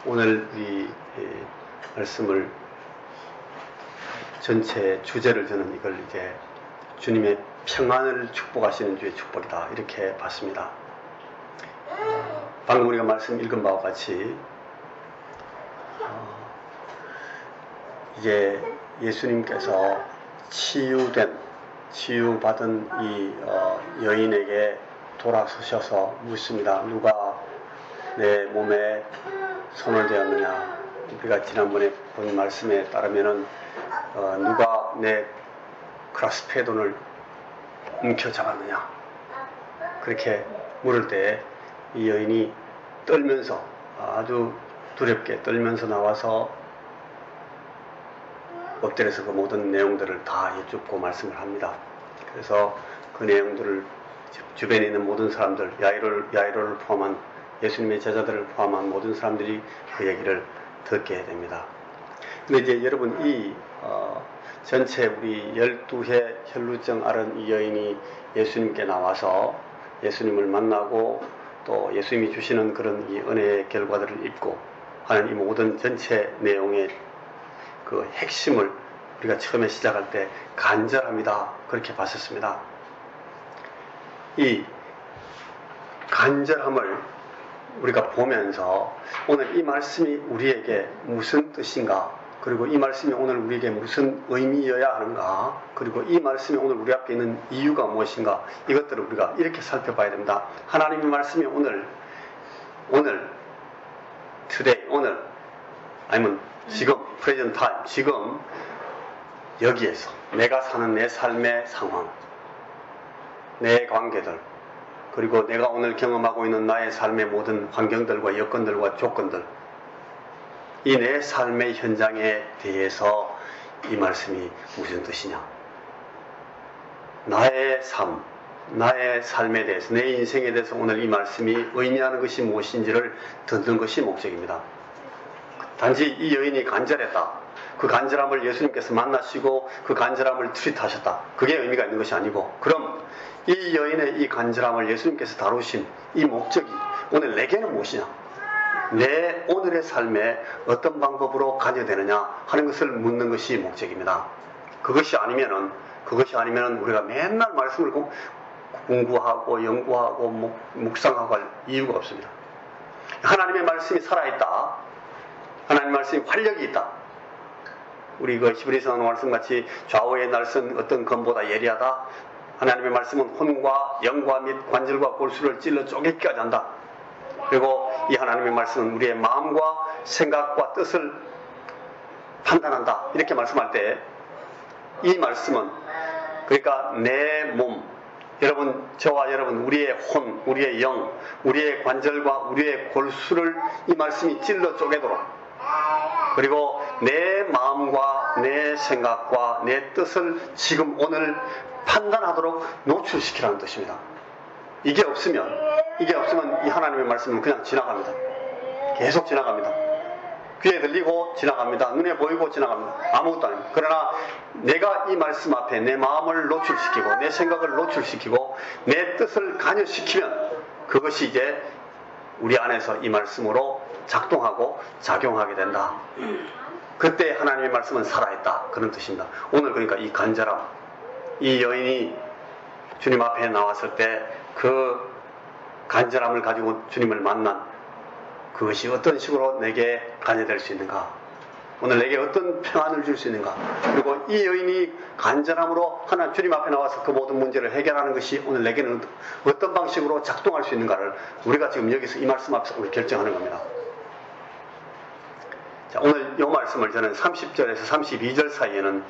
오늘 이 말씀을 전체 주제를 저는 이걸 이제 주님의 평안을 축복하시는 주의 축복이다 이렇게 봤습니다. 방금 우리가 말씀 읽은 바와 같이 이제 예수님께서 치유받은 이 여인에게 돌아서셔서 묻습니다. 누가 내 몸에 손을 대었느냐? 우리가 지난번에 본 말씀에 따르면은 누가 내 크라스페돈을 움켜잡았느냐? 그렇게 물을 때 이 여인이 떨면서 아주 두렵게 떨면서 나와서 엎드려서 그 모든 내용들을 다 여쭙고 말씀을 합니다. 그래서 그 내용들을 주변에 있는 모든 사람들, 야이로를 포함한 예수님의 제자들을 포함한 모든 사람들이 그 얘기를 듣게 됩니다. 근데 이제 여러분 이 전체 우리 12해 혈루증 앓은 이 여인이 예수님께 나와서 예수님을 만나고 또 예수님이 주시는 그런 이 은혜의 결과들을 입고 하는 이 모든 전체 내용의 그 핵심을 우리가 처음에 시작할 때 간절함이다 그렇게 봤었습니다. 이 간절함을 우리가 보면서 오늘 이 말씀이 우리에게 무슨 뜻인가, 그리고 이 말씀이 오늘 우리에게 무슨 의미여야 하는가, 그리고 이 말씀이 오늘 우리 앞에 있는 이유가 무엇인가, 이것들을 우리가 이렇게 살펴봐야 됩니다. 하나님의 말씀이 오늘 today, 오늘 아니면 지금 present time, 지금 여기에서 내가 사는 내 삶의 상황, 내 관계들, 그리고 내가 오늘 경험하고 있는 나의 삶의 모든 환경들과 여건들과 조건들, 이 내 삶의 현장에 대해서 이 말씀이 무슨 뜻이냐, 나의 삶, 나의 삶에 대해서, 내 인생에 대해서 오늘 이 말씀이 의미하는 것이 무엇인지를 듣는 것이 목적입니다. 단지 이 여인이 간절했다, 그 간절함을 예수님께서 만나시고 그 간절함을 트윗하셨다, 그게 의미가 있는 것이 아니고, 그럼 이 여인의 이 간절함을 예수님께서 다루신 이 목적이 오늘 내게는 무엇이냐, 내 오늘의 삶에 어떤 방법으로 가져되느냐 하는 것을 묻는 것이 목적입니다. 그것이 아니면은 우리가 맨날 말씀을 공부하고 연구하고 묵상하고 할 이유가 없습니다. 하나님의 말씀이 살아있다, 하나님의 말씀이 활력이 있다, 우리 그 히브리서 말씀같이 좌우의 날선 어떤 검보다 예리하다, 하나님의 말씀은 혼과 영과 및 관절과 골수를 찔러 쪼개기까지 한다, 그리고 이 하나님의 말씀은 우리의 마음과 생각과 뜻을 판단한다, 이렇게 말씀할 때 이 말씀은, 그러니까 내 몸, 여러분, 저와 여러분, 우리의 혼, 우리의 영, 우리의 관절과 우리의 골수를 이 말씀이 찔러 쪼개도록, 그리고 내 마음과 내 생각과 내 뜻을 지금 오늘 판단하도록 노출시키라는 뜻입니다. 이게 없으면 이 하나님의 말씀은 그냥 지나갑니다. 계속 지나갑니다. 귀에 들리고 지나갑니다. 눈에 보이고 지나갑니다. 아무것도 아닙니다. 그러나 내가 이 말씀 앞에 내 마음을 노출시키고 내 생각을 노출시키고 내 뜻을 관여시키면 그것이 이제 우리 안에서 이 말씀으로 작동하고 작용하게 된다. 그때 하나님의 말씀은 살아있다, 그런 뜻입니다. 오늘 그러니까 이 간절함, 이 여인이 주님 앞에 나왔을 때 그 간절함을 가지고 주님을 만난 그것이 어떤 식으로 내게 관여될 수 있는가, 오늘 내게 어떤 평안을 줄 수 있는가, 그리고 이 여인이 간절함으로 하나님 주님 앞에 나와서 그 모든 문제를 해결하는 것이 오늘 내게는 어떤 방식으로 작동할 수 있는가를 우리가 지금 여기서 이 말씀 앞에서 오늘 결정하는 겁니다. 자, 오늘 이 말씀을 저는 30절에서 32절 사이에는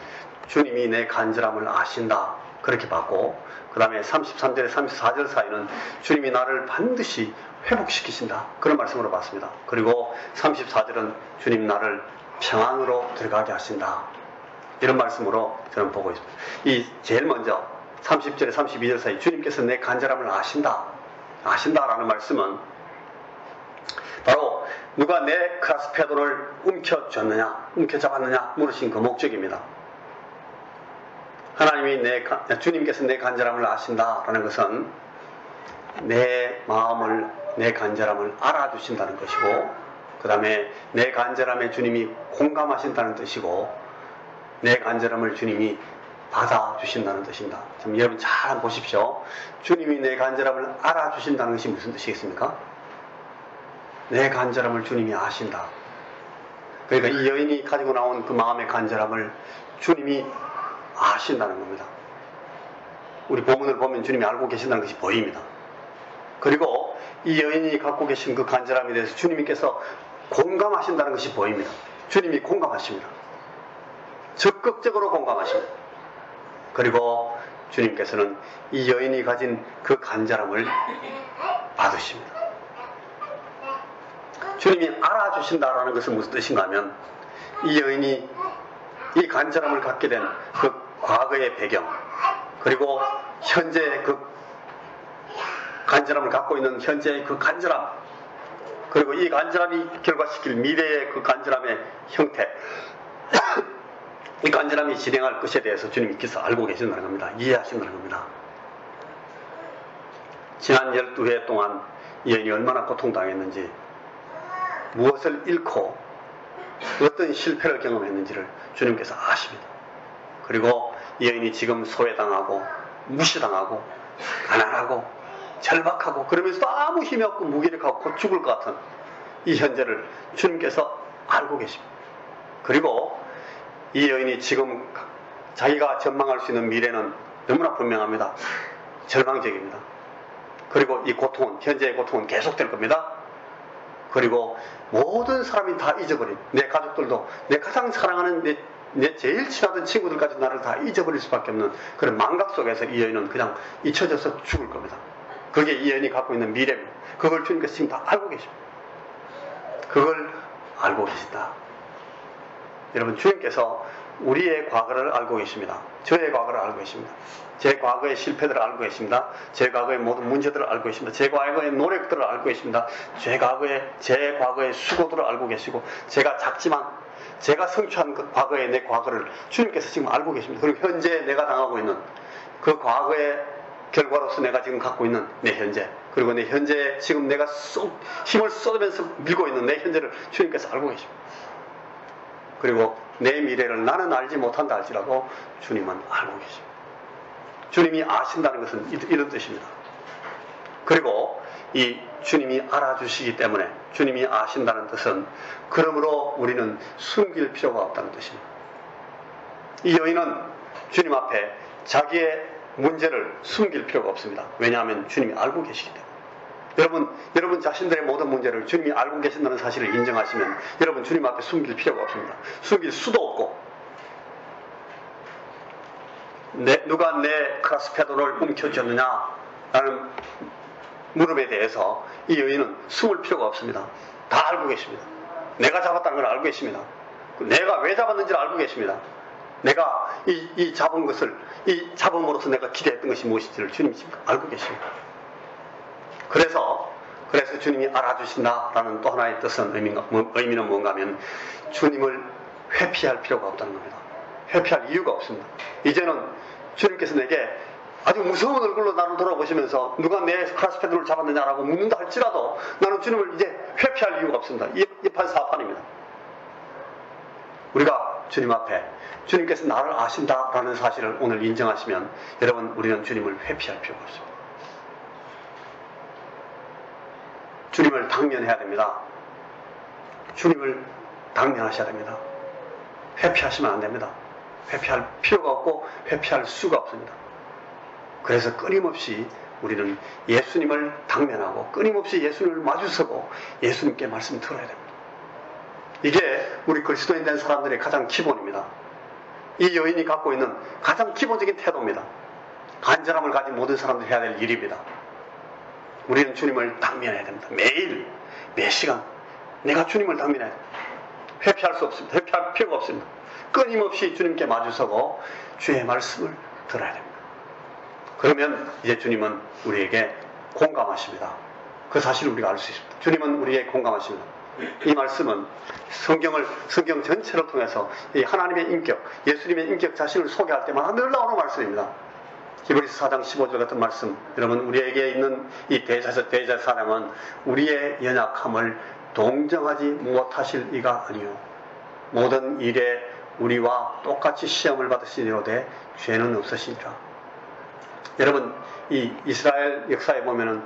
주님이 내 간절함을 아신다 그렇게 봤고, 그 다음에 33절에서 34절 사이는 주님이 나를 반드시 회복시키신다 그런 말씀으로 봤습니다. 그리고 34절은 주님 나를 평안으로 들어가게 하신다 이런 말씀으로 저는 보고 있습니다. 이 제일 먼저 30절에 32절 사이 주님께서 내 간절함을 아신다라는 말씀은 바로 누가 내 크라스페도를 움켜잡았느냐 물으신 그 목적입니다. 주님께서 내 간절함을 아신다라는 것은 내 마음을, 내 간절함을 알아주신다는 것이고, 그 다음에 내 간절함에 주님이 공감하신다는 뜻이고, 내 간절함을 주님이 받아주신다는 뜻입니다. 지금 여러분 잘 한번 보십시오. 주님이 내 간절함을 알아주신다는 것이 무슨 뜻이겠습니까? 내 간절함을 주님이 아신다. 그러니까 이 여인이 가지고 나온 그 마음의 간절함을 주님이 아신다는 겁니다. 우리 본문을 보면 주님이 알고 계신다는 것이 보입니다. 그리고 이 여인이 갖고 계신 그 간절함에 대해서 주님께서 공감하신다는 것이 보입니다. 주님이 공감하십니다. 적극적으로 공감하십니다. 그리고 주님께서는 이 여인이 가진 그 간절함을 받으십니다. 주님이 알아주신다라는 것은 무슨 뜻인가 하면, 이 여인이 이 간절함을 갖게 된 그 과거의 배경, 그리고 현재의 그 간절함을 갖고 있는 현재의 그 간절함, 그리고 이 간절함이 결과시킬 미래의 그 간절함의 형태, 이 간절함이 진행할 것에 대해서 주님께서 알고 계신다는 겁니다. 이해하신다는 겁니다. 지난 12회 동안 이 여인이 얼마나 고통당했는지, 무엇을 잃고 어떤 실패를 경험했는지를 주님께서 아십니다. 그리고 이 여인이 지금 소외당하고 무시당하고 가난하고 절박하고 그러면서도 아무 힘이 없고 무기력하고 곧 죽을 것 같은 이 현재를 주님께서 알고 계십니다. 그리고 이 여인이 지금 자기가 전망할 수 있는 미래는 너무나 분명합니다. 절망적입니다. 그리고 이 고통은, 현재의 고통은 계속될 겁니다. 그리고 모든 사람이 다 잊어버린, 내 가족들도, 내 가장 사랑하는 내 제일 친하던 친구들까지 나를 다 잊어버릴 수밖에 없는 그런 망각 속에서 이 여인은 그냥 잊혀져서 죽을 겁니다. 그게 이 여인이 갖고 있는 미래입니다. 그걸 주님께서 지금 다 알고 계십니다. 그걸 알고 계신다. 여러분, 주님께서 우리의 과거를 알고 계십니다. 저의 과거를 알고 계십니다. 제 과거의 실패들을 알고 계십니다. 제 과거의 모든 문제들을 알고 계십니다. 제 과거의 노력들을 알고 계십니다. 제 과거의 수고들을 알고 계시고, 제가 작지만 제가 성취한 그 과거의 내 과거를 주님께서 지금 알고 계십니다. 그리고 현재 내가 당하고 있는 그 과거의 결과로서 내가 지금 갖고 있는 내 현재, 그리고 내 현재에 지금 내가 힘을 쏟으면서 밀고 있는 내 현재를 주님께서 알고 계십니다. 그리고 내 미래를 나는 알지 못한다 할지라도 주님은 알고 계십니다. 주님이 아신다는 것은 이런 뜻입니다. 그리고 이 주님이 알아주시기 때문에, 주님이 아신다는 뜻은 그러므로 우리는 숨길 필요가 없다는 뜻입니다. 이 여인은 주님 앞에 자기의 문제를 숨길 필요가 없습니다. 왜냐하면 주님이 알고 계시기 때문에. 여러분 자신들의 모든 문제를 주님이 알고 계신다는 사실을 인정하시면 여러분 주님 앞에 숨길 필요가 없습니다. 숨길 수도 없고, 누가 내 크라스페도를 움켜쥐었느냐 라는 물음에 대해서 이 여인은 숨을 필요가 없습니다. 다 알고 계십니다. 내가 잡았다는 걸 알고 계십니다. 내가 왜 잡았는지를 알고 계십니다. 내가 이 잡은 것을, 이 잡음으로써 내가 기대했던 것이 무엇인지를 주님이 지금 알고 계십니다. 그래서 주님이 알아주신다라는 또 하나의 뜻은, 의미는 뭔가 하면 주님을 회피할 필요가 없다는 겁니다. 회피할 이유가 없습니다. 이제는 주님께서 내게 아주 무서운 얼굴로 나를 돌아보시면서 누가 내 크라스페드를 잡았느냐라고 묻는다 할지라도 나는 주님을 이제 회피할 이유가 없습니다. 이 판 사판입니다. 우리가 주님 앞에 주님께서 나를 아신다라는 사실을 오늘 인정하시면 여러분, 우리는 주님을 회피할 필요가 없습니다. 주님을 당면해야 됩니다. 주님을 당면하셔야 됩니다. 회피하시면 안 됩니다. 회피할 필요가 없고 회피할 수가 없습니다. 그래서 끊임없이 우리는 예수님을 당면하고 끊임없이 예수님을 마주서고 예수님께 말씀 들어야 됩니다. 이게 우리 그리스도인 된 사람들의 가장 기본입니다. 이 여인이 갖고 있는 가장 기본적인 태도입니다. 간절함을 가진 모든 사람들이 해야 될 일입니다. 우리는 주님을 당면해야 됩니다. 매일, 매 시간 내가 주님을 당면해야 됩니다. 회피할 수 없습니다. 회피할 필요가 없습니다. 끊임없이 주님께 마주서고 주의 말씀을 들어야 됩니다. 그러면 이제 주님은 우리에게 공감하십니다. 그 사실을 우리가 알 수 있습니다. 주님은 우리에게 공감하십니다. 이 말씀은 성경 전체를 통해서 이 하나님의 인격, 예수님의 인격 자신을 소개할 때마다 늘 나오는 말씀입니다. 히브리서 4장 15절 같은 말씀, 여러분, 우리에게 있는 이 대제사장은 우리의 연약함을 동정하지 못하실 이가 아니요 모든 일에 우리와 똑같이 시험을 받으시리로되 죄는 없으시니라. 여러분, 이 이스라엘 역사에 보면은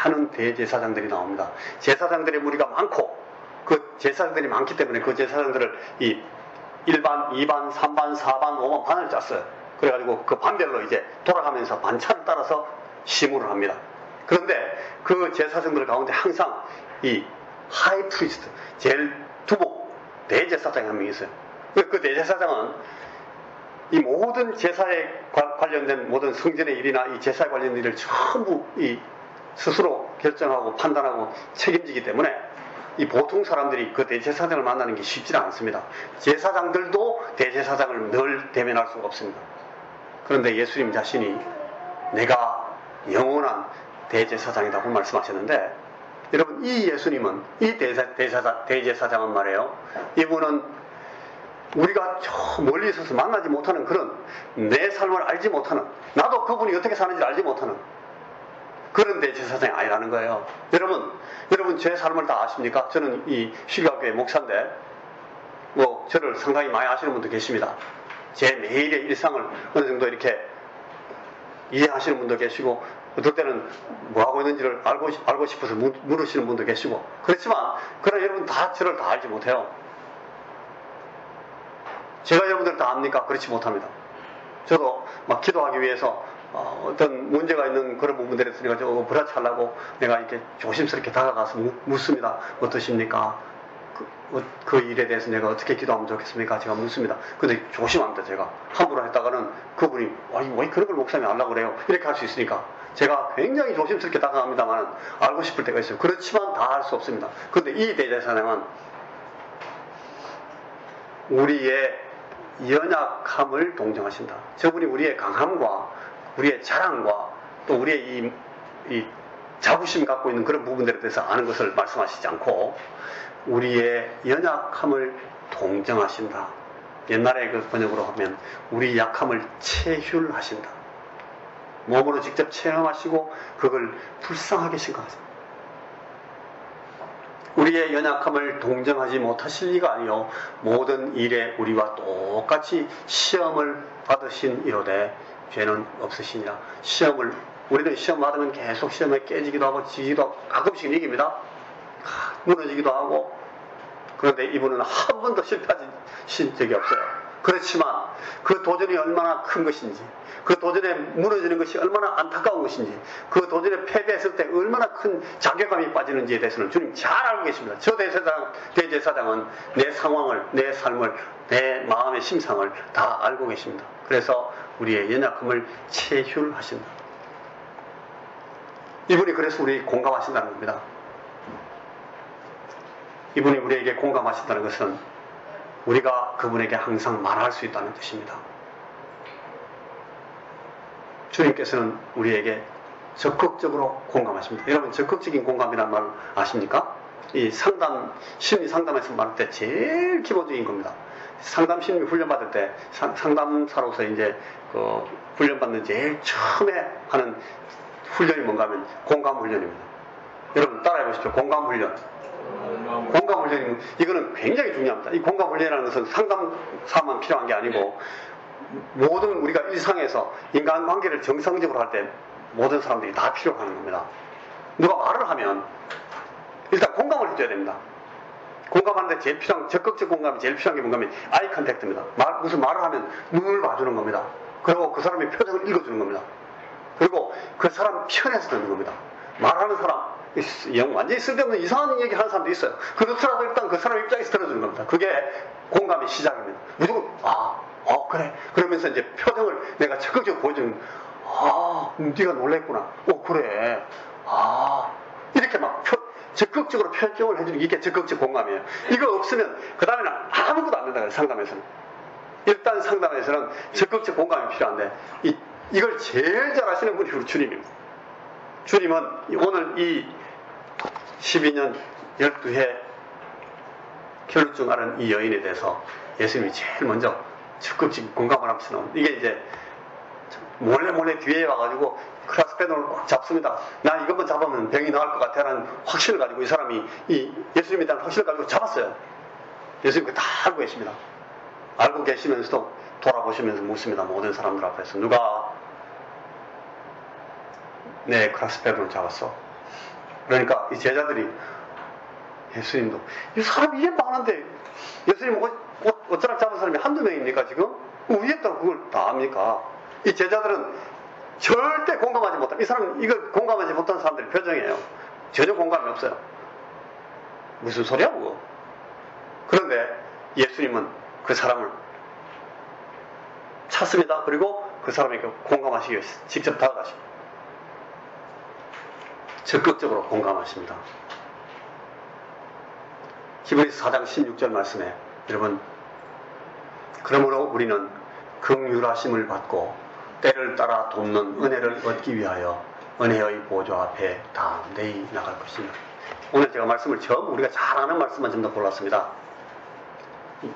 많은 대제사장들이 나옵니다. 제사장들의 무리가 많고 그 제사장들이 많기 때문에 그 제사장들을 이 1반, 2반, 3반, 4반, 5반 반을 짰어요. 그래가지고 그 반별로 이제 돌아가면서 반차를 따라서 시무를 합니다. 그런데 그 제사장들 가운데 항상 이 하이 프리스트, 제일 두목 대제사장이 한 명 있어요. 그 대제사장은 이 모든 제사에 관련된 모든 성전의 일이나 이 제사에 관련된 일을 전부 이 스스로 결정하고 판단하고 책임지기 때문에 이 보통 사람들이 그 대제사장을 만나는 게 쉽지 않습니다. 제사장들도 대제사장을 늘 대면할 수가 없습니다. 그런데 예수님 자신이 내가 영원한 대제사장이라고 말씀하셨는데, 여러분, 이 예수님은, 이 대제사장은 말이에요, 이분은 우리가 저 멀리 있어서 만나지 못하는 그런 내 삶을 알지 못하는, 나도 그분이 어떻게 사는지 알지 못하는 그런 대제사장이 아니라는 거예요. 여러분 제 삶을 다 아십니까? 저는 이 시각교회 목사인데 뭐 저를 상당히 많이 아시는 분도 계십니다. 제 매일의 일상을 어느 정도 이렇게 이해하시는 분도 계시고, 어떨 때는 뭐 하고 있는지를 알고 싶어서 물으시는 분도 계시고, 그렇지만 그러나 여러분 다 저를 다 알지 못해요. 제가 여러분들 다 압니까? 그렇지 못합니다. 저도 막 기도하기 위해서 어떤 문제가 있는 그런 부분들에 내가 저 불화차려고 내가 이렇게 조심스럽게 다가가서 묻습니다. 어떠십니까? 그 일에 대해서 내가 어떻게 기도하면 좋겠습니까? 제가 묻습니다. 근데 조심합니다. 제가 함부로 했다가는 그분이 왜 그런 걸 목사님이 알라고 그래요? 이렇게 할 수 있으니까 제가 굉장히 조심스럽게 다가갑니다만 알고 싶을 때가 있어요. 그렇지만 다 알 수 없습니다. 그런데 이 대제사장은 우리의 연약함을 동정하신다. 저분이 우리의 강함과 우리의 자랑과 또 우리의 이 자부심 갖고 있는 그런 부분들에 대해서 아는 것을 말씀하시지 않고 우리의 연약함을 동정하신다. 옛날에 그 번역으로 하면 우리 약함을 체휼하신다. 몸으로 직접 체험하시고 그걸 불쌍하게 생각하신다. 우리의 연약함을 동정하지 못하실 리가 아니요 모든 일에 우리와 똑같이 시험을 받으신 이로되 죄는 없으시니라. 우리는 시험 받으면 계속 시험에 깨지기도 하고 지기도 하고 가끔씩 이깁니다. 무너지기도 하고. 그런데 이분은 한 번도 실패하신 적이 없어요. 그렇지만 그 도전이 얼마나 큰 것인지, 그 도전에 무너지는 것이 얼마나 안타까운 것인지, 그 도전에 패배했을 때 얼마나 큰 자괴감이 빠지는지에 대해서는 주님 잘 알고 계십니다. 저 대제사장은 내 상황을, 내 삶을, 내 마음의 심상을 다 알고 계십니다. 그래서 우리의 연약함을 체휼하신다. 이분이 그래서 우리 공감하신다는 겁니다. 이분이 우리에게 공감하신다는 것은 우리가 그분에게 항상 말할 수 있다는 뜻입니다. 주님께서는 우리에게 적극적으로 공감하십니다. 여러분, 적극적인 공감이라는 말 아십니까? 이 심리 상담에서 말할 때 제일 기본적인 겁니다. 상담 심리 훈련 받을 때 상담사로서 이제 그 훈련받는 제일 처음에 하는 훈련이 뭔가 하면 공감 훈련입니다. 여러분 따라해 보십시오. 공감 훈련. 공감 훈련은 이거는 굉장히 중요합니다. 이 공감 훈련이라는 것은 상담사만 필요한 게 아니고 모든 우리가 일상에서 인간관계를 정상적으로 할 때 모든 사람들이 다 필요하는 겁니다. 누가 말을 하면 일단 공감을 해줘야 됩니다. 공감하는데 제일 필요한, 적극적 공감이 제일 필요한 게 뭔가 하면 아이 컨택트입니다. 무슨 말을 하면 눈을 봐주는 겁니다. 그리고 그 사람의 표정을 읽어주는 겁니다. 그리고 그 사람 편에서 듣는 겁니다. 말하는 사람, 완전히 쓸데없는 이상한 얘기 하는 사람도 있어요. 그렇더라도 일단 그 사람 입장에서 들어주는 겁니다. 그게 공감의 시작입니다. 무조건 그래. 그러면서 이제 표정을 내가 적극적으로 보여주는, 네가 놀랬구나. 그래. 이렇게 막 적극적으로 표정을 해주는 게 이게 적극적 공감이에요. 이거 없으면 그 다음에는 아무것도 안 된다. 상담에서는. 일단 상담에서는 적극적 공감이 필요한데 이걸 제일 잘 아시는 분이 우리 주님입니다. 주님은 오늘 이 12년 12회 결혼증 앓은 이 여인에 대해서 예수님이 제일 먼저 적극적 공감을 하면서 이게 이제 몰래 뒤에 와가지고 크라스페놀을 꽉 잡습니다. 나 이것만 잡으면 병이 나을 것 같아라는 확신을 가지고 이 사람이 이 예수님에 대한 확신을 가지고 잡았어요. 예수님 그거 다 알고 계십니다. 알고 계시면서도 돌아보시면서 묻습니다. 모든 사람들 앞에서 누가 내 크라스페놀을 잡았어? 그러니까 이 제자들이 예수님도 이 사람이 이게 많은데 예수님 어쩌라 잡은 사람이 한두 명입니까 지금? 위에다 그걸 다 압니까? 이 제자들은 절대 공감하지 못한 이 사람은 이걸 공감하지 못한 사람들의 표정이에요. 전혀 공감이 없어요. 무슨 소리야 그거? 그런데 예수님은 그 사람을 찾습니다. 그리고 그 사람에게 공감하시기 위해서 직접 다가가십니다. 적극적으로 공감하십니다. 히브리서 4장 16절 말씀에 여러분 그러므로 우리는 긍휼하심을 받고 때를 따라 돕는 은혜를 얻기 위하여 은혜의 보좌 앞에 담대히 나갈 것입니다. 오늘 제가 말씀을 처음 우리가 잘 아는 말씀만 좀 더 골랐습니다.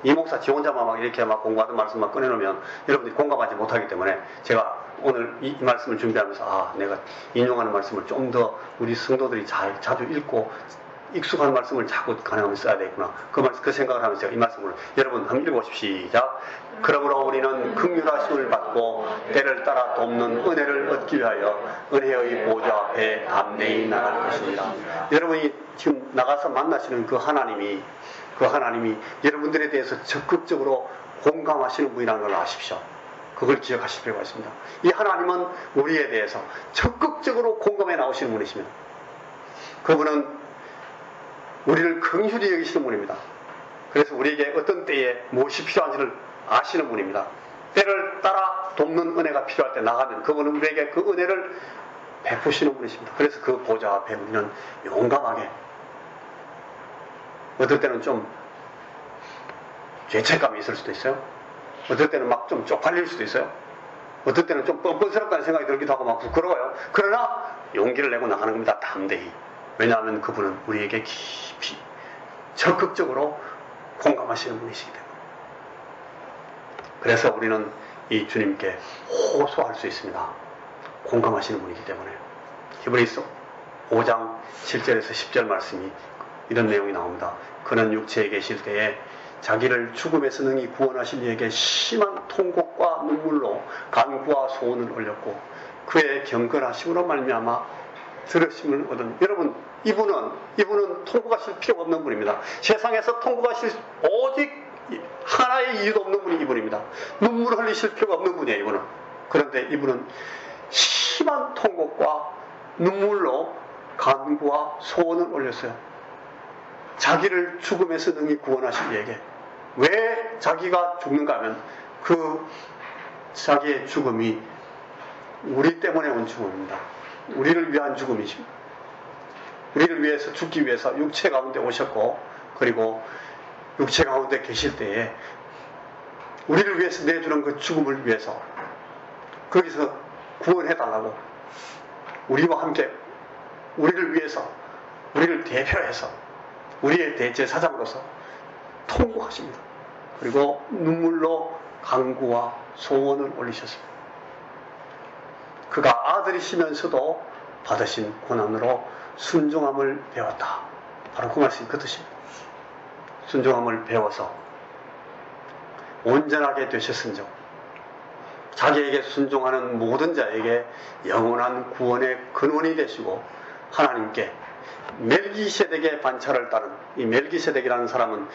이 목사 지 혼자만 막 이렇게 막 공부하던 말씀만 꺼내놓으면 여러분들이 공감하지 못하기 때문에 제가 오늘 이 말씀을 준비하면서 내가 인용하는 말씀을 좀 더 우리 성도들이 자주 읽고 익숙한 말씀을 자꾸 가능하면 써야 되겠구나. 그 생각을 하면서 제가 이 말씀을 여러분 한번 읽어보십시오. 시작. 그러므로 우리는 긍휼하심을 받고 때를 따라 돕는 은혜를 얻기 위하여 은혜의 보좌 앞에 담대히 나갈 것입니다. 여러분이 지금 나가서 만나시는 그 하나님이 여러분들에 대해서 적극적으로 공감하시는 분이라는 걸 아십시오. 그걸 기억하실 필요가 있습니다. 이 하나님은 우리에 대해서 적극적으로 공감해 나오시는 분이십니다. 그분은 우리를 긍휼히 여기시는 분입니다. 그래서 우리에게 어떤 때에 무엇이 필요한지를 아시는 분입니다. 때를 따라 돕는 은혜가 필요할 때 나가면 그분은 우리에게 그 은혜를 베푸시는 분이십니다. 그래서 그 보좌 앞에 우리는 용감하게 어떨 때는 좀 죄책감이 있을 수도 있어요. 어떨 때는 막 좀 쪽팔릴 수도 있어요. 어떨 때는 좀 뻔뻔스럽다는 생각이 들기도 하고 막 부끄러워요. 그러나 용기를 내고 나가는 겁니다. 담대히. 왜냐하면 그분은 우리에게 깊이 적극적으로 공감하시는 분이시기 때문에. 그래서 우리는 이 주님께 호소할 수 있습니다. 공감하시는 분이기 때문에. 히브리서 5장 7절에서 10절 말씀이 이런 내용이 나옵니다. 그는 육체에 계실 때에 자기를 죽음에서 능히 구원하실 이에게 심한 통곡과 눈물로 간구와 소원을 올렸고 그의 경건하심으로 말미암아 들으심을 얻은. 여러분 이분은 통곡하실 필요가 없는 분입니다. 세상에서 통곡하실 오직 하나의 이유도 없는 분이 이분입니다. 눈물을 흘리실 필요가 없는 분이에요. 이분은. 그런데 이분은 심한 통곡과 눈물로 간구와 소원을 올렸어요. 자기를 죽음에서 능히 구원하실 이에게. 왜 자기가 죽는가 하면 그 자기의 죽음이 우리 때문에 온 죽음입니다. 우리를 위한 죽음이죠. 우리를 위해서 죽기 위해서 육체 가운데 오셨고 그리고 육체 가운데 계실 때에 우리를 위해서 내주는 그 죽음을 위해서 거기서 구원해달라고 우리와 함께 우리를 위해서 우리를 대표해서 우리의 대제사장으로서 통곡하십니다. 그리고 눈물로 간구와 소원을 올리셨습니다. 그가 아들이시면서도 받으신 고난으로 순종함을 배웠다. 바로 그 말씀이 그 뜻입니다. 순종함을 배워서 온전하게 되셨은즉 자기에게 순종하는 모든 자에게 영원한 구원의 근원이 되시고 하나님께 멜기세덱의 반차를 따른 이 멜기세덱이라는 사람은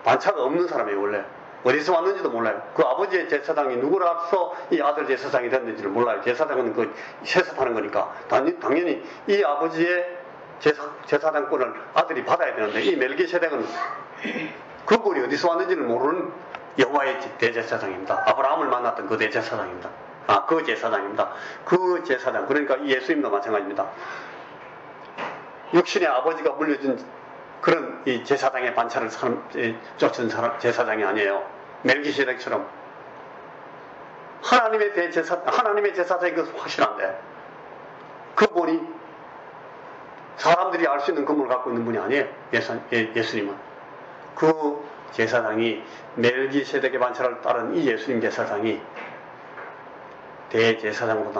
반차가 없는 사람이에요. 원래 어디서 왔는지도 몰라요. 그 아버지의 제사장이 누구라서 이 아들 제사장이 됐는지를 몰라요. 제사장은 그 세습하는 거니까 당연히 이 아버지의 제사장권을 아들이 받아야 되는데 이 멜기세덱은 그분이 어디서 왔는지를 모르는 여호와의 대제사장입니다. 아브라함을 만났던 그 대제사장입니다. 그 제사장입니다. 그 제사장, 그러니까 예수님도 마찬가지입니다. 육신의 아버지가 물려준 그런 이 제사장의 반차를 쫓은 제사장이 아니에요. 멜기세덱처럼 하나님의 제사장인 것은 확실한데 그분이 사람들이 알 수 있는 건물을 갖고 있는 분이 아니에요. 예수님은. 그 제사장이 멜기세덱의 반차를 따른 이 예수님 제사장이 대제사장으로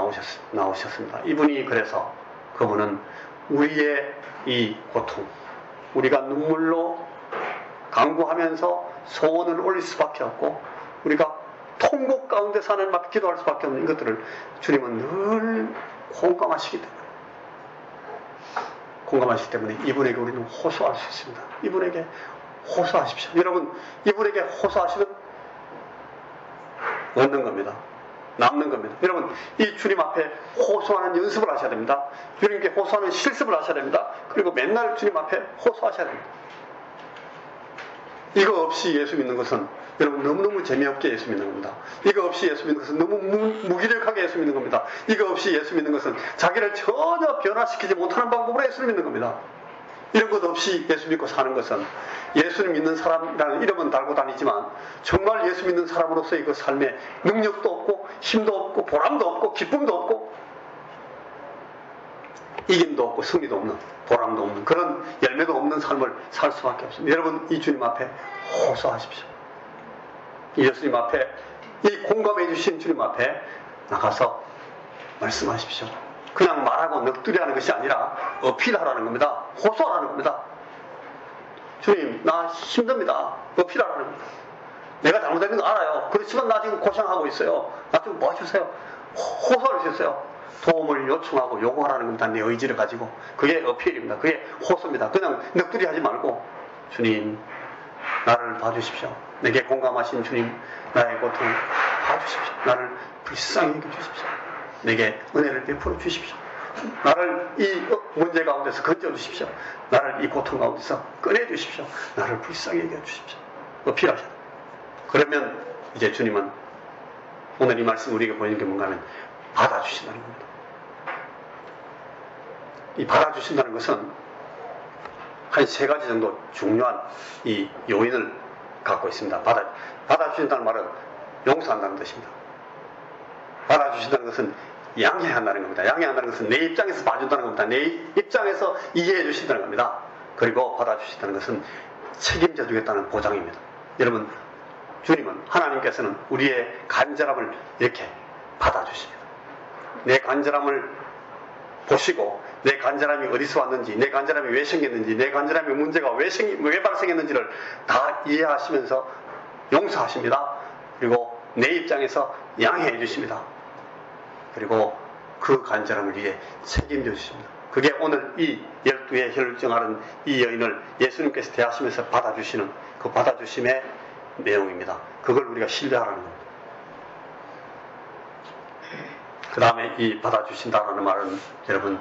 나오셨습니다. 이분이 그래서 그분은 우리의 이 고통, 우리가 눈물로 간구하면서 소원을 올릴 수밖에 없고 우리가 통곡 가운데서 하나님 앞에 기도할 수밖에 없는 것들을 주님은 늘 공감하시기 때문에 이분에게 우리는 호소할 수 있습니다. 이분에게 호소하십시오. 여러분, 이분에게 호소하시면 얻는 겁니다. 남는 겁니다. 여러분, 이 주님 앞에 호소하는 연습을 하셔야 됩니다. 주님께 호소하는 실습을 하셔야 됩니다. 그리고 맨날 주님 앞에 호소하셔야 됩니다. 이거 없이 예수 믿는 것은 여러분 너무너무 재미없게 예수 믿는 겁니다. 이거 없이 예수 믿는 것은 너무 무기력하게 예수 믿는 겁니다. 이거 없이 예수 믿는 것은 자기를 전혀 변화시키지 못하는 방법으로 예수를 믿는 겁니다. 이런 것 없이 예수 믿고 사는 것은 예수를 믿는 사람이라는 이름은 달고 다니지만 정말 예수 믿는 사람으로서의 그 삶에 능력도 없고 힘도 없고 보람도 없고 기쁨도 없고 이김도 없고 승리도 없는 보람도 없는 그런 열매도 없는 삶을 살 수밖에 없습니다. 여러분, 이 주님 앞에 호소하십시오. 예수님 앞에, 이 공감해 주신 주님 앞에 나가서 말씀하십시오. 그냥 말하고 넋두리 하는 것이 아니라 어필하라는 겁니다. 호소하라는 겁니다. 주님, 나 힘듭니다. 어필하라는 겁니다. 내가 잘못된 거 알아요. 그렇지만 나 지금 고생하고 있어요. 나 좀 도와주세요. 호소할 수 있어요. 도움을 요청하고 요구하라는 겁니다. 내 의지를 가지고. 그게 어필입니다. 그게 호소입니다. 그냥 넋두리 하지 말고 주님, 나를 봐주십시오. 내게 공감하신 주님, 나의 고통 봐주십시오. 나를 불쌍히 여겨주십시오. 내게 은혜를 베풀어 주십시오. 나를 이 문제 가운데서 건져주십시오. 나를 이 고통 가운데서 꺼내주십시오. 나를 불쌍히 여겨주십시오. 어필하셔야 됩니다. 그러면 이제 주님은 오늘 이 말씀 우리에게 보이는 게 뭔가 하면 받아주신다는 겁니다. 이 받아주신다는 것은 한 세 가지 정도 중요한 이 요인을 갖고 있습니다. 받아주신다는 말은 용서한다는 뜻입니다. 받아주신다는 것은 양해한다는 겁니다. 양해한다는 것은 내 입장에서 봐준다는 겁니다. 내 입장에서 이해해 주신다는 겁니다. 그리고 받아주신다는 것은 책임져 주겠다는 보장입니다. 여러분, 주님은, 하나님께서는 우리의 간절함을 이렇게 받아주십니다. 내 간절함을 보시고 내 간절함이 어디서 왔는지, 내 간절함이 왜 생겼는지, 내 간절함의 문제가 왜 발생했는지를 다 이해하시면서 용서하십니다. 그리고 내 입장에서 양해해 주십니다. 그리고 그 간절함을 위해 책임져 주십니다. 그게 오늘 이 12의 혈증하는 이 여인을 예수님께서 대하시면서 받아주시는 그 받아주심의 내용입니다. 그걸 우리가 신뢰하라는 겁니다. 그 다음에 이 받아주신다라는 말은 여러분,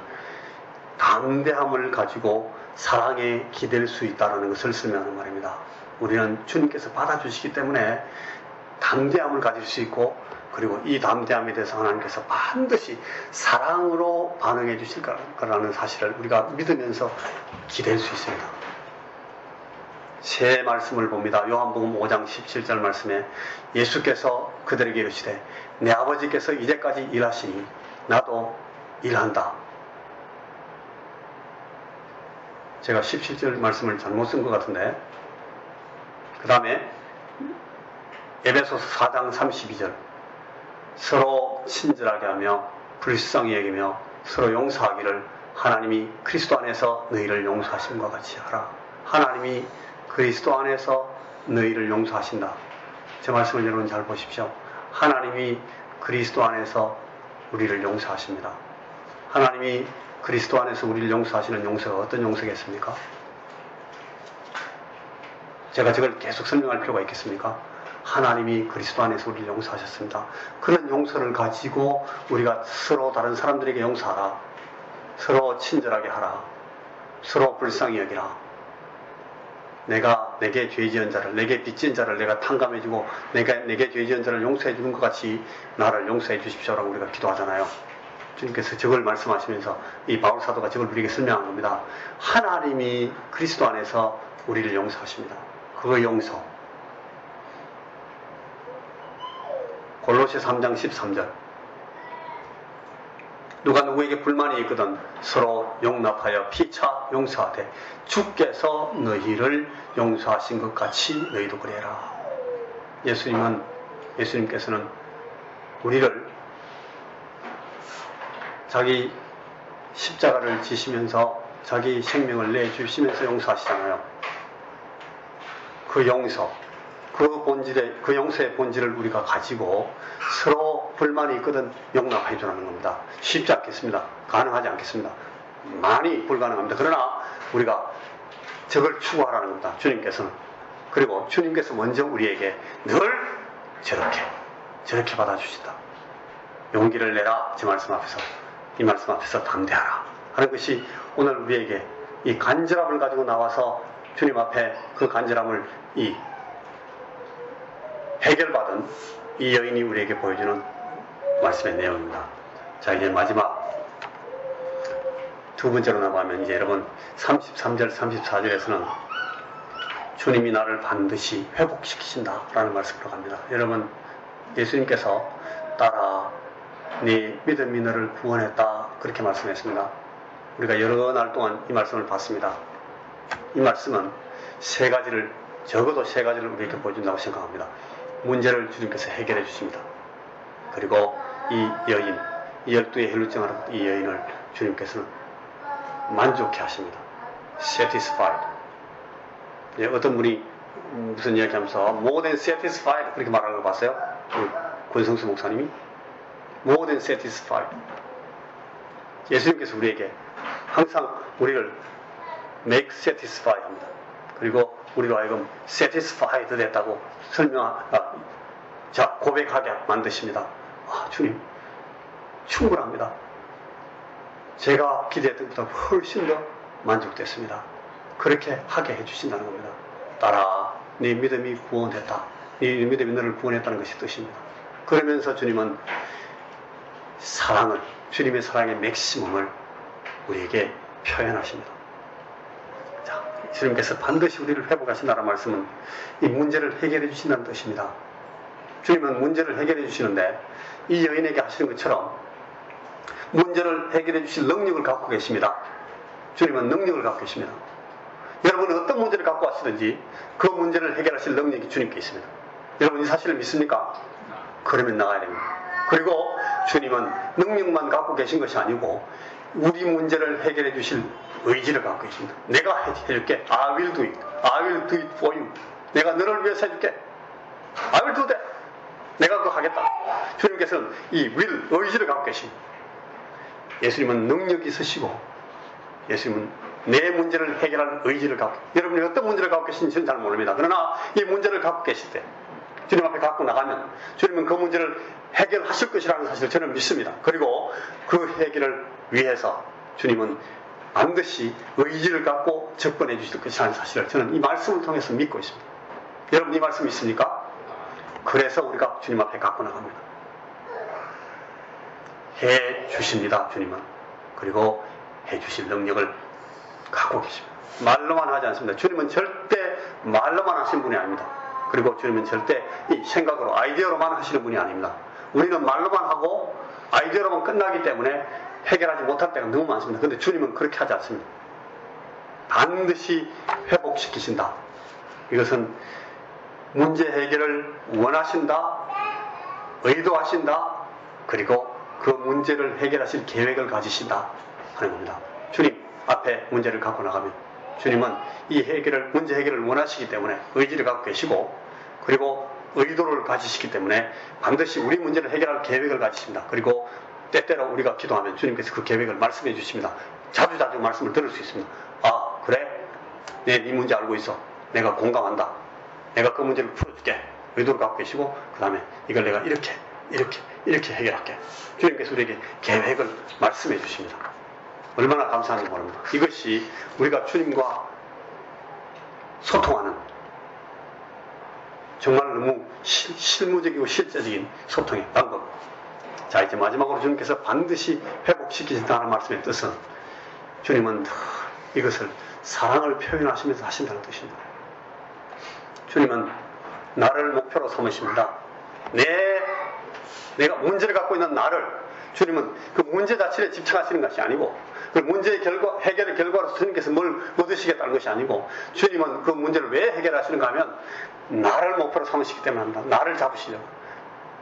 담대함을 가지고 사랑에 기댈 수 있다는 것을 설명하는 말입니다. 우리는 주님께서 받아주시기 때문에 담대함을 가질 수 있고, 그리고 이 담대함에 대해서 하나님께서 반드시 사랑으로 반응해 주실 거라는 사실을 우리가 믿으면서 기댈 수 있습니다. 새 말씀을 봅니다. 요한복음 5장 17절 말씀에 예수께서 그들에게 이르시되 내 아버지께서 이제까지 일하시니 나도 일한다. 제가 17절 말씀을 잘못 쓴 것 같은데, 그 다음에 에베소서 4장 32절 서로 친절하게 하며 불쌍히 여기며 서로 용서하기를 하나님이 그리스도 안에서 너희를 용서하심과 같이 하라. 하나님이 그리스도 안에서 너희를 용서하신다. 제 말씀을 여러분 잘 보십시오. 하나님이 그리스도 안에서 우리를 용서하십니다. 하나님이 그리스도 안에서 우리를 용서하시는 용서가 어떤 용서겠습니까? 제가 저걸 계속 설명할 필요가 있겠습니까? 하나님이 그리스도 안에서 우리를 용서하셨습니다. 그런 용서를 가지고 우리가 서로 다른 사람들에게 용서하라. 서로 친절하게 하라. 서로 불쌍히 여기라. 내게 죄 지은 자를, 내게 빚진 자를 내가 탕감해주고 내게 죄 지은 자를 용서해주는 것 같이 나를 용서해 주십시오라고 우리가 기도하잖아요. 주님께서 저걸 말씀하시면서 이 바울 사도가 저걸 우리에게 설명한 겁니다. 하나님이 그리스도 안에서 우리를 용서하십니다. 그 용서. 골로새 3장 13절 누가 누구에게 불만이 있거든 서로 용납하여 피차 용서하되 주께서 너희를 용서하신 것 같이 너희도 그래라. 예수님께서는 우리를 자기 십자가를 지시면서 자기 생명을 내주시면서 용서하시잖아요. 그 용서, 그 용서의 본질을 우리가 가지고 서로 불만이 있거든 용납해 주라는 겁니다. 쉽지 않겠습니다. 가능하지 않겠습니다. 많이 불가능합니다. 그러나 우리가 저걸 추구하라는 겁니다. 주님께서는. 그리고 주님께서 먼저 우리에게 늘 저렇게 받아주신다. 용기를 내라. 이 말씀 앞에서 담대하라 하는 것이 오늘 우리에게 이 간절함을 가지고 나와서 주님 앞에 그 간절함을 이 해결받은 이 여인이 우리에게 보여주는 말씀의 내용입니다. 자, 이제 마지막 두 번째로 나가면 이제 여러분 33절 34절에서는 주님이 나를 반드시 회복시키신다 라는 말씀으로 갑니다. 여러분, 예수님께서 따라 네 믿음이 너를 구원했다 그렇게 말씀했습니다. 우리가 여러 날 동안 이 말씀을 봤습니다. 이 말씀은 적어도 세 가지를 우리에게 보여준다고 생각합니다. 문제를 주님께서 해결해 주십니다. 그리고 이 여인, 이 12의 혈루증을 이 여인을 주님께서는 만족해 하십니다. satisfied. 예, 어떤 분이 무슨 이야기 하면서 more than satisfied 그렇게 말하는 거 봤어요? 권성수 목사님이 more than satisfied. 예수님께서 우리에게 항상 우리를 make satisfy 합니다. 그리고 우리로 하여금 satisfied 됐다고 고백하게 만드십니다. 아, 주님 충분합니다. 제가 기대했던 것보다 훨씬 더 만족됐습니다. 그렇게 하게 해주신다는 겁니다. 따라 네 믿음이 구원했다. 네 믿음이 너를 구원했다는 것이 뜻입니다. 그러면서 주님은 주님의 사랑의 맥시멈을 우리에게 표현하십니다. 자, 주님께서 반드시 우리를 회복하신다는 말씀은 이 문제를 해결해 주신다는 뜻입니다. 주님은 문제를 해결해 주시는데 이 여인에게 하시는 것처럼 문제를 해결해 주실 능력을 갖고 계십니다. 주님은 능력을 갖고 계십니다. 여러분은 어떤 문제를 갖고 왔든지 그 문제를 해결하실 능력이 주님께 있습니다. 여러분 이 사실을 믿습니까? 그러면 나가야 됩니다. 그리고 주님은 능력만 갖고 계신 것이 아니고 우리 문제를 해결해 주실 의지를 갖고 계십니다. 내가 해줄게. I will do it. I will do it for you. 내가 너를 위해서 해줄게. I will do that. 내가 그거 하겠다. 주님께서는 이 will, 의지를 갖고 계십니다. 예수님은 능력이 있으시고 예수님은 내 문제를 해결할 의지를 갖고, 여러분이 어떤 문제를 갖고 계신지는 잘 모릅니다. 그러나 이 문제를 갖고 계실 때 주님 앞에 갖고 나가면 주님은 그 문제를 해결하실 것이라는 사실을 저는 믿습니다. 그리고 그 해결을 위해서 주님은 반드시 의지를 갖고 접근해 주실 것이라는 사실을 저는 이 말씀을 통해서 믿고 있습니다. 여러분 이 말씀 있습니까? 그래서 우리가 주님 앞에 갖고 나갑니다. 해 주십니다. 주님은. 그리고 해 주실 능력을 갖고 계십니다. 말로만 하지 않습니다. 주님은 절대 말로만 하시는 분이 아닙니다. 그리고 주님은 절대 이 생각으로 아이디어로만 하시는 분이 아닙니다. 우리는 말로만 하고 아이디어로만 끝나기 때문에 해결하지 못할 때가 너무 많습니다. 그런데 주님은 그렇게 하지 않습니다. 반드시 회복시키신다. 이것은 문제 해결을 원하신다, 의도하신다, 그리고 그 문제를 해결하실 계획을 가지신다 하는 겁니다. 주님 앞에 문제를 갖고 나가면 주님은 이 문제 해결을 원하시기 때문에 의지를 갖고 계시고, 그리고 의도를 가지시기 때문에 반드시 우리 문제를 해결할 계획을 가지십니다. 그리고 때때로 우리가 기도하면 주님께서 그 계획을 말씀해 주십니다. 자주자주 말씀을 들을 수 있습니다. 아, 그래? 네 문제 알고 있어. 내가 공감한다. 내가 그 문제를 풀어줄게. 의도를 갖고 계시고, 그 다음에 이걸 내가 이렇게 해결할게. 주님께서 우리에게 계획을 말씀해 주십니다. 얼마나 감사한지 모릅니다. 이것이 우리가 주님과 소통하는 정말 너무 실무적이고 실제적인 소통의 방법. 자, 이제 마지막으로 주님께서 반드시 회복시키신다는 말씀의 뜻은 주님은 이것을 사랑을 표현하시면서 하신다는 뜻입니다. 주님은 나를 목표로 삼으십니다. 내가 문제를 갖고 있는 나를, 주님은 그 문제 자체에 집착하시는 것이 아니고, 그 문제의 해결의 결과로서 주님께서 뭘 얻으시겠다는 것이 아니고, 주님은 그 문제를 왜 해결하시는가 하면 나를 목표로 삼으시기 때문에 합니다. 나를 잡으시려고,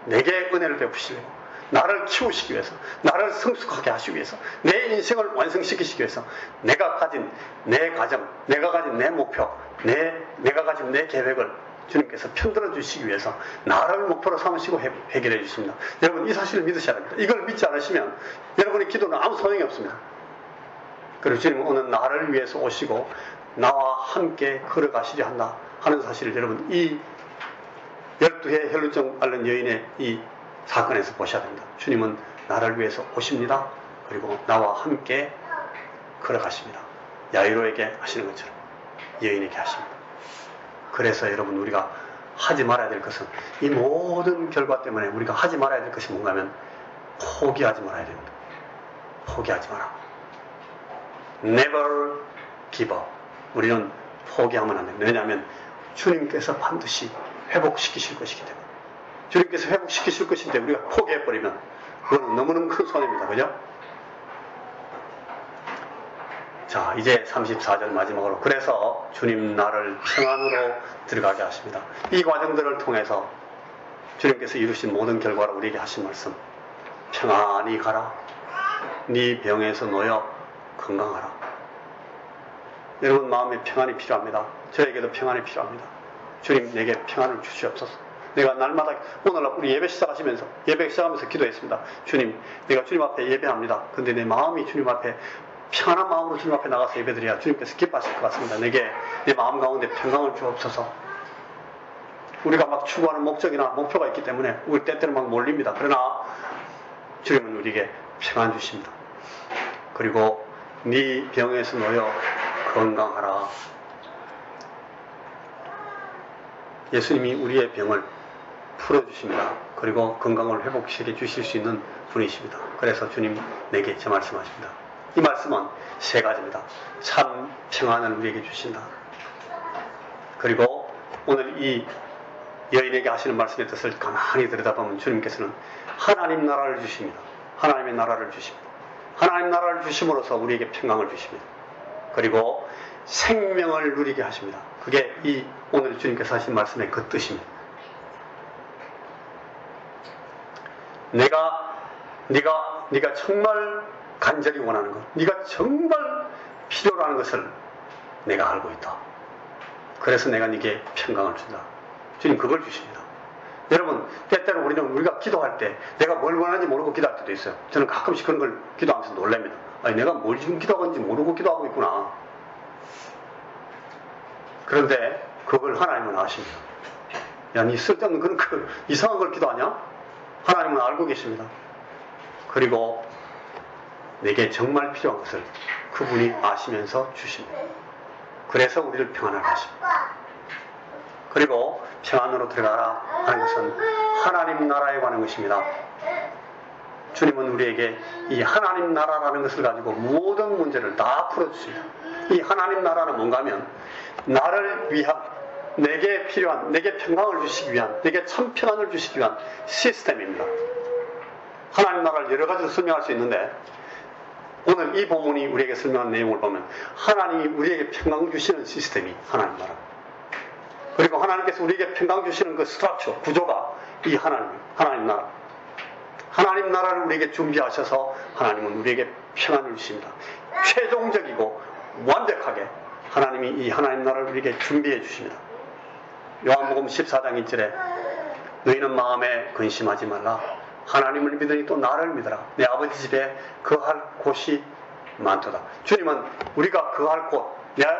내게 은혜를 베푸시려고, 나를 키우시기 위해서, 나를 성숙하게 하시기 위해서, 내 인생을 완성시키시기 위해서 내가 가진 내 가정, 내가 가진 내 목표, 내가 가진 내 계획을 주님께서 편들어 주시기 위해서 나를 목표로 삼으시고 해결해 주십니다. 여러분, 이 사실을 믿으셔야 합니다. 이걸 믿지 않으시면 여러분의 기도는 아무 소용이 없습니다. 그리고 주님은 오늘 나를 위해서 오시고 나와 함께 걸어가시려 한다 하는 사실을 여러분, 이 12해 혈루증 앓는 여인의 이 사건에서 보셔야 됩니다. 주님은 나를 위해서 오십니다. 그리고 나와 함께 걸어가십니다. 야이로에게 하시는 것처럼 여인에게 하십니다. 그래서 여러분, 우리가 하지 말아야 될 것은, 이 모든 결과 때문에 우리가 하지 말아야 될 것이 뭔가 하면 포기하지 말아야 됩니다. 포기하지 마라. Never give up. 우리는 포기하면 안 됩니다. 왜냐하면 주님께서 반드시 회복시키실 것이기 때문에. 주님께서 회복시키실 것인데 우리가 포기해버리면 그건 너무너무 큰 손해입니다. 그죠? 자, 이제 34절 마지막으로, 그래서 주님 나를 평안으로 들어가게 하십니다. 이 과정들을 통해서 주님께서 이루신 모든 결과를 우리에게 하신 말씀, 평안히 가라. 네 병에서 놓여 건강하라. 여러분, 마음에 평안이 필요합니다. 저에게도 평안이 필요합니다. 주님, 내게 평안을 주시옵소서. 내가 날마다, 오늘 우리 예배 시작하면서 기도했습니다. 주님, 내가 주님 앞에 예배합니다. 근데 내 마음이 주님 앞에 평안한 마음으로 주님 앞에 나가서 예배드려야 주님께서 기뻐하실 것 같습니다. 내게 내 마음 가운데 평강을 주옵소서. 우리가 막 추구하는 목적이나 목표가 있기 때문에 우리 때때로 막 몰립니다. 그러나 주님은 우리에게 평안 주십니다. 그리고 네 병에서 놓여 건강하라. 예수님이 우리의 병을 풀어주십니다. 그리고 건강을 회복시켜 주실 수 있는 분이십니다. 그래서 주님 내게 저 말씀하십니다. 이 말씀은 세 가지입니다. 참 평안을 우리에게 주신다. 그리고 오늘 이 여인에게 하시는 말씀의 뜻을 가만히 들여다보면 주님께서는 하나님 나라를 주십니다. 하나님의 나라를 주십니다. 하나님 나라를 주심으로써 우리에게 평강을 주십니다. 그리고 생명을 누리게 하십니다. 그게 이 오늘 주님께서 하신 말씀의 그 뜻입니다. 네가 정말 간절히 원하는 것, 네가 정말 필요로 하는 것을 내가 알고 있다. 그래서 내가 네게 평강을 준다. 주님 그걸 주십니다. 여러분, 때때로 우리가 기도할 때 내가 뭘 원하는지 모르고 기도할 때도 있어요. 저는 가끔씩 그런 걸 기도하면서 놀랍니다. 아니, 내가 뭘 지금 기도하는지 모르고 기도하고 있구나. 그런데 그걸 하나님은 아십니다. 야, 니 쓸데없는 그런 이상한 걸 기도하냐? 하나님은 알고 계십니다. 그리고 내게 정말 필요한 것을 그분이 아시면서 주십니다. 그래서 우리를 평안하게 하십니다. 그리고 평안으로 들어가라 하는 것은 하나님 나라에 관한 것입니다. 주님은 우리에게 이 하나님 나라라는 것을 가지고 모든 문제를 다 풀어주십니다. 이 하나님 나라는 뭔가 하면 나를 위한, 내게 필요한, 내게 평강을 주시기 위한, 내게 참 평안을 주시기 위한 시스템입니다. 하나님 나라를 여러 가지로 설명할 수 있는데 오늘 이 본문이 우리에게 설명한 내용을 보면 하나님이 우리에게 평강 주시는 시스템이 하나님 나라, 그리고 하나님께서 우리에게 평강 주시는 그 스트럭처, 구조가 이 하나님 나라. 하나님 나라를 우리에게 준비하셔서 하나님은 우리에게 평안을 주십니다. 최종적이고 완벽하게 하나님이 이 하나님 나라를 우리에게 준비해 주십니다. 요한복음 14장 1절에 너희는 마음에 근심하지 말라. 하나님을 믿으니 또 나를 믿어라. 내 아버지 집에 거할 곳이 많도다. 주님은 우리가 거할 곳,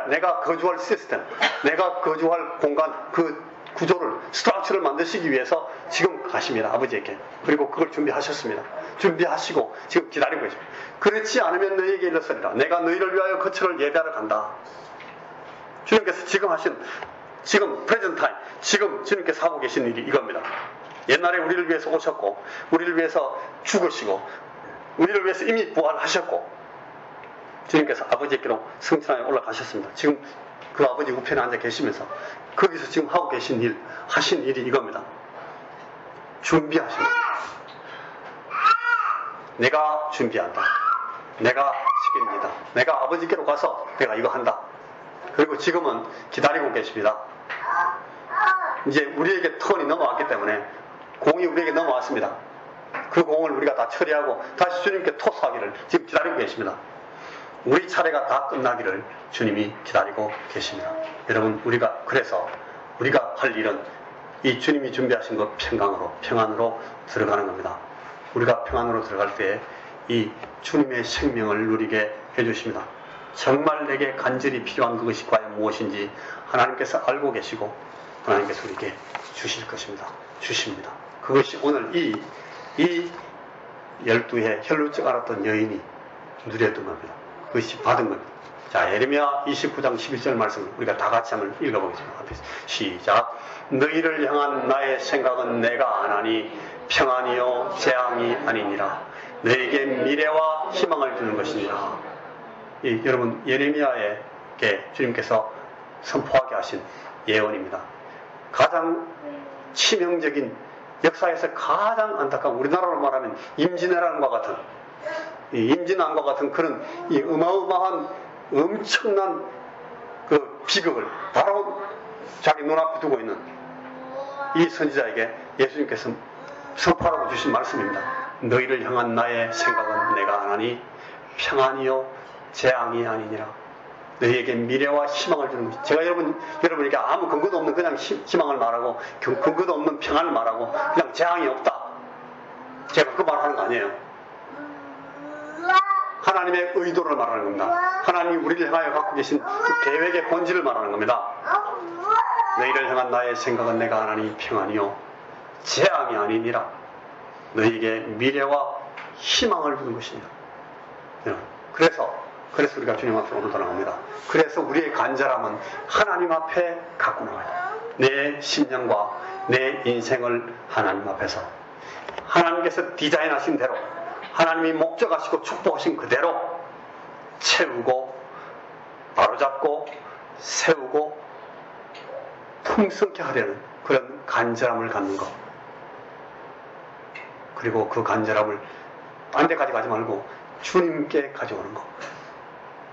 내가 거주할 시스템, 내가 거주할 공간, 그 구조를, 스트럭처를 만드시기 위해서 지금 가십니다. 아버지에게. 그리고 그걸 준비하셨습니다. 준비하시고 지금 기다리고 계십니다. 그렇지 않으면 너희에게 이르시리라. 내가 너희를 위하여 거처를 예배하러 간다. 주님께서 지금 프레젠트 타임, 지금 주님께서 하고 계신 일이 이겁니다. 옛날에 우리를 위해서 오셨고, 우리를 위해서 죽으시고, 우리를 위해서 이미 부활하셨고, 주님께서 아버지께로 성천하에 올라가셨습니다. 지금 그 아버지 우편에 앉아 계시면서 거기서 지금 하고 계신 하신 일이 이겁니다. 준비하십니다. 내가 준비한다. 내가 시킵니다. 내가 아버지께로 가서 내가 이거 한다. 그리고 지금은 기다리고 계십니다. 이제 우리에게 턴이 넘어왔기 때문에, 공이 우리에게 넘어왔습니다. 그 공을 우리가 다 처리하고 다시 주님께 토스하기를 지금 기다리고 계십니다. 우리 차례가 다 끝나기를 주님이 기다리고 계십니다. 여러분, 그래서 우리가 할 일은 이 주님이 준비하신 것 평안으로 들어가는 겁니다. 우리가 평안으로 들어갈 때 이 주님의 생명을 누리게 해주십니다. 정말 내게 간절히 필요한 그것이 과연 무엇인지 하나님께서 알고 계시고 하나님께서 우리에게 주실 것입니다. 주십니다. 그것이 오늘 이 12해 혈루증 앓았던 여인이 누렸던 겁니다. 그것이 받은 겁니다. 자, 예레미야 29장 11절 말씀을 우리가 다 같이 한번 읽어보겠습니다. 앞에서 시작. 너희를 향한 나의 생각은 내가 아나니 평안이요 재앙이 아니니라. 너에게 미래와 희망을 주는 것이니라. 여러분, 예레미야에게 주님께서 선포하게 하신 예언입니다. 가장 치명적인, 역사에서 가장 안타까운, 우리나라로 말하면 임진왜란과 같은, 임진왕과 같은 그런 이 어마어마한 엄청난 그 비극을 바로 자기 눈앞에 두고 있는 이 선지자에게 예수님께서 선포하라고 주신 말씀입니다. 너희를 향한 나의 생각은 내가 아나니 평안이요 재앙이 아니니라. 너희에게 미래와 희망을 주는 것이. 제가 여러분에게 아무 근거도 없는 그냥 희망을 말하고 근거도 없는 평안을 말하고 그냥 재앙이 없다, 제가 그 말하는 거 아니에요. 하나님의 의도를 말하는 겁니다. 하나님이 우리를 향하여 갖고 계신 그 계획의 본질을 말하는 겁니다. 너희를 향한 나의 생각은 내가 아나니 평안이요 재앙이 아니니라. 너희에게 미래와 희망을 주는 것입니다. 그래서 우리가 주님 앞에 오늘도 나옵니다. 그래서 우리의 간절함은 하나님 앞에 갖고 나와요. 내 심령과 내 인생을 하나님 앞에서 하나님께서 디자인하신 대로, 하나님이 목적하시고 축복하신 그대로 채우고 바로잡고 세우고 풍성케 하려는 그런 간절함을 갖는 것. 그리고 그 간절함을 딴 데까지 가지 말고 주님께 가져오는 것.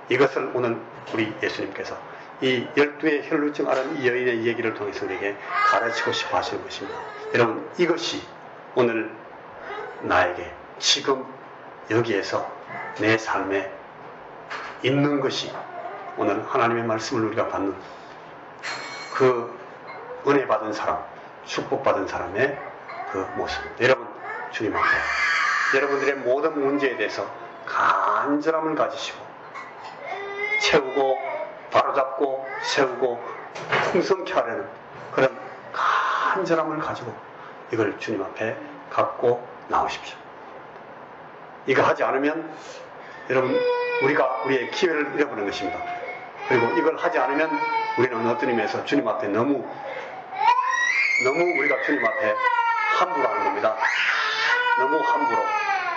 이것을 오늘 우리 예수님께서 이 12의 혈루증 앓은 이 여인의 얘기를 통해서 우리에게 가르치고 싶어 하시는 것입니다. 여러분, 이것이 오늘 나에게 지금 여기에서 내 삶에 있는 것이 오늘 하나님의 말씀을 우리가 받는 그 은혜 받은 사람, 축복받은 사람의 그 모습. 여러분, 주님 앞에 여러분들의 모든 문제에 대해서 간절함을 가지시고 채우고 바로잡고 세우고 풍성케 하려는 그런 간절함을 가지고 이걸 주님 앞에 갖고 나오십시오. 이거 하지 않으면 여러분, 우리가 우리의 기회를 잃어버리는 것입니다. 그리고 이걸 하지 않으면 우리는 어떤 의미에서 주님 앞에 너무 우리가 주님 앞에 함부로 하는 겁니다. 너무 함부로,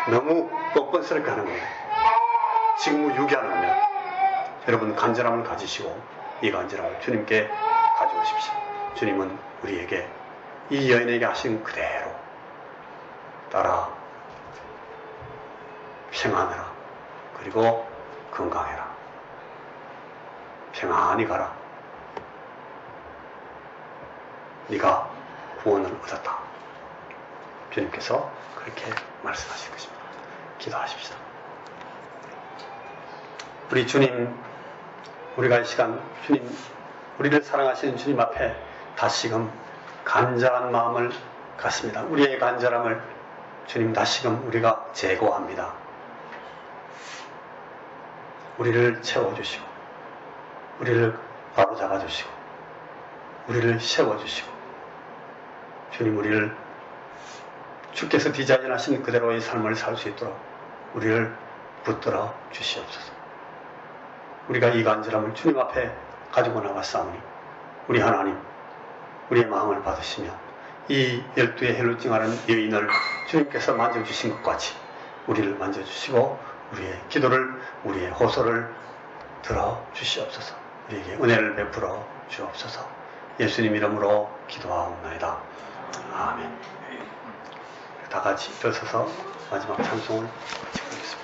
너무 뻔뻔스럽게 하는 겁니다. 직무유기하는 겁니다. 여러분, 간절함을 가지시고 이 간절함을 주님께 가져오십시오. 주님은 우리에게 이 여인에게 하신 그대로 따라 평안해라, 그리고 건강해라, 평안히 가라, 네가 구원을 얻었다. 주님께서 그렇게 말씀하실 것입니다. 기도하십시다. 우리 주님, 우리가 이 시간 주님, 우리를 사랑하시는 주님 앞에 다시금 간절한 마음을 갖습니다. 우리의 간절함을 주님 다시금 우리가 제거합니다. 우리를 채워주시고 우리를 바로잡아주시고 우리를 세워주시고 주님, 우리를 주께서 디자인하신 그대로의 삶을 살 수 있도록 우리를 붙들어 주시옵소서. 우리가 이 간절함을 주님 앞에 가지고 나갔사오니 우리 하나님, 우리의 마음을 받으시며 이 12의 혈루증 앓은 여인을 주님께서 만져주신 것 같이 우리를 만져주시고 우리의 기도를, 우리의 호소를 들어주시옵소서. 우리에게 은혜를 베풀어 주옵소서. 예수님 이름으로 기도하옵나이다. 아멘. 다 같이 일어서서 마지막 찬송을 같이 부르겠습니다.